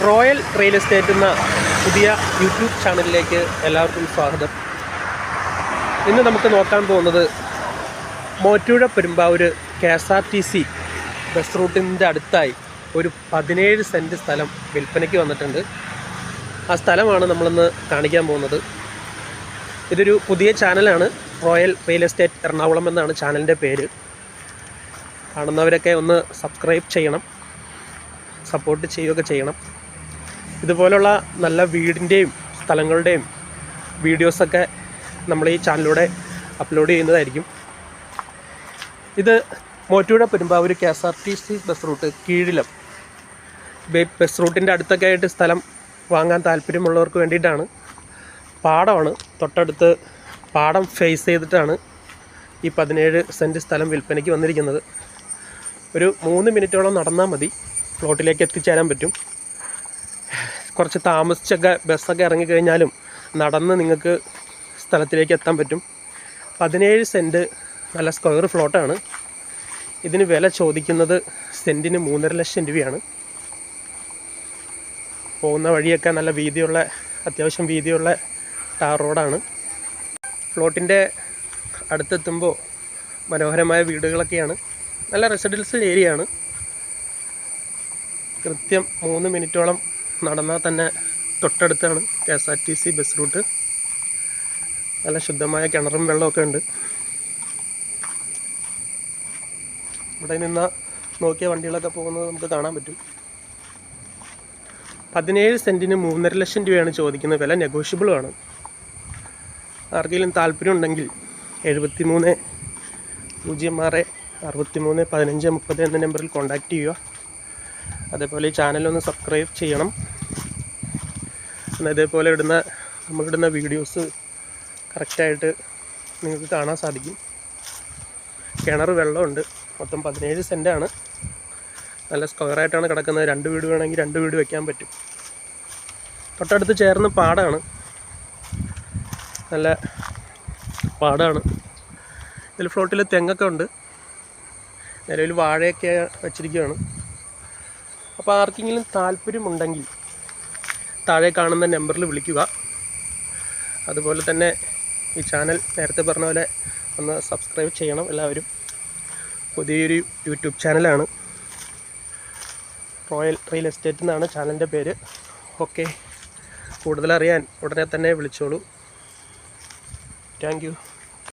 Royal real estate എന്ന പുതിയ YouTube ചാനലിലേക്ക് എല്ലാവർക്കും സ്വാഗതം. ഇന്ന് നമുക്ക് നോക്കാൻ പോകുന്നത് മൂവാറ്റുപുഴ പെരുമ്പാവൂർ KSRTC ബസ് റൂട്ടിൻ്റെ അടുത്തായി ഒരു 17 സെൻറ്റ് സ്ഥലം വിൽപ്പനയ്ക്ക് വന്നിട്ടുണ്ട്. ആ സ്ഥലമാണ് നമ്മളിന്ന് കാണിക്കാൻ പോകുന്നത്. ഇതൊരു പുതിയ ചാനലാണ്, റോയൽ റിയൽ എസ്റ്റേറ്റ് എറണാകുളം എന്നാണ് ചാനലിൻ്റെ പേര്. കാണുന്നവരൊക്കെ ഒന്ന് സബ്സ്ക്രൈബ് ചെയ്യണം, സപ്പോർട്ട് ചെയ്യുകയൊക്കെ ചെയ്യണം. ഇതുപോലുള്ള നല്ല വീടിൻ്റെയും സ്ഥലങ്ങളുടെയും വീഡിയോസൊക്കെ നമ്മൾ ഈ ചാനലിലൂടെ അപ്ലോഡ് ചെയ്യുന്നതായിരിക്കും. ഇത് Muvattupuzha Perumbavoor KSRTC bus route കീഴിലം ബസ് റൂട്ടിൻ്റെ അടുത്തൊക്കെ ആയിട്ട് സ്ഥലം വാങ്ങാൻ താല്പര്യമുള്ളവർക്ക് വേണ്ടിയിട്ടാണ്. പാടമാണ് തൊട്ടടുത്ത്, പാടം ഫേസ് ചെയ്തിട്ടാണ് ഈ 17 സെൻറ്റ് സ്ഥലം വിൽപ്പനയ്ക്ക് വന്നിരിക്കുന്നത്. ഒരു 3 മിനിറ്റോളം നടന്നാൽ മതി, പ്ലോട്ടിലേക്ക് എത്തിച്ചേരാൻ പറ്റും. കുറച്ച് താമസിച്ചൊക്കെ ബസ്സൊക്കെ ഇറങ്ങിക്കഴിഞ്ഞാലും നടന്ന് നിങ്ങൾക്ക് സ്ഥലത്തിലേക്ക് എത്താൻ പറ്റും. 17 സെൻറ്റ് നല്ല സ്ക്വയർ ഫ്ലോട്ടാണ്. ഇതിന് വില ചോദിക്കുന്നത് സെൻറ്റിന് 3.5 ലക്ഷം രൂപയാണ്. പോകുന്ന വഴിയൊക്കെ നല്ല വീതിയുള്ള, അത്യാവശ്യം വീതിയുള്ള ടാർ റോഡാണ്. പ്ലോട്ടിൻ്റെ അടുത്തെത്തുമ്പോൾ മനോഹരമായ വീടുകളൊക്കെയാണ്. നല്ല റെസിഡൻഷ്യൽ ഏരിയ ആണ്. കൃത്യം 3 മിനിറ്റോളം നടന്നാൽ തന്നെ തൊട്ടടുത്താണ് KSRTC ബസ് റൂട്ട്. നല്ല ശുദ്ധമായ കിണറും വെള്ളമൊക്കെ ഉണ്ട്. ഇവിടെ നിന്ന് നോക്കിയ വണ്ടികളൊക്കെ പോകുന്നത് നമുക്ക് കാണാൻ പറ്റും. 17 സെൻറ്റിന് 3.5 ലക്ഷം രൂപയാണ് ചോദിക്കുന്നത്. വില നെഗോഷ്യബിളുമാണ്. ആർക്കെങ്കിലും താല്പര്യം ഉണ്ടെങ്കിൽ 73 06 63 15 30 എന്ന നമ്പറിൽ കോൺടാക്റ്റ് ചെയ്യുക. അതേപോലെ ഈ ചാനലൊന്ന് സബ്സ്ക്രൈബ് ചെയ്യണം. അതേപോലെ നമ്മളിടുന്ന വീഡിയോസ് കറക്റ്റായിട്ട് നിങ്ങൾക്ക് കാണാൻ സാധിക്കും. കിണർ വെള്ളമുണ്ട്. മൊത്തം 17 സെൻറ്റാണ്. നല്ല സ്ക്വയറായിട്ടാണ് കിടക്കുന്നത്. 2 വീട് വേണമെങ്കിൽ 2 വീട് വയ്ക്കാൻ പറ്റും. തൊട്ടടുത്ത് ചേർന്ന് പാടമാണ്, നല്ല പാടമാണ്. ഇതിൽ ഫ്ലോട്ടിൽ തെങ്ങൊക്കെ ഉണ്ട്. നിലവിൽ വാഴയൊക്കെ വച്ചിരിക്കുകയാണ്. അപ്പോൾ ആർക്കെങ്കിലും താല്പര്യമുണ്ടെങ്കിൽ താഴെ കാണുന്ന നമ്പറിൽ വിളിക്കുക. അതുപോലെ തന്നെ ഈ ചാനൽ നേരത്തെ പറഞ്ഞ പോലെ ഒന്ന് സബ്സ്ക്രൈബ് ചെയ്യണം എല്ലാവരും. പുതിയൊരു യൂട്യൂബ് ചാനലാണ്, റോയൽ റിയൽ എസ്റ്റേറ്റ് എന്നാണ് ചാനലിൻ്റെ പേര്. ഓക്കെ, കൂടുതലറിയാൻ ഉടനെ തന്നെ വിളിച്ചോളൂ. Thank you.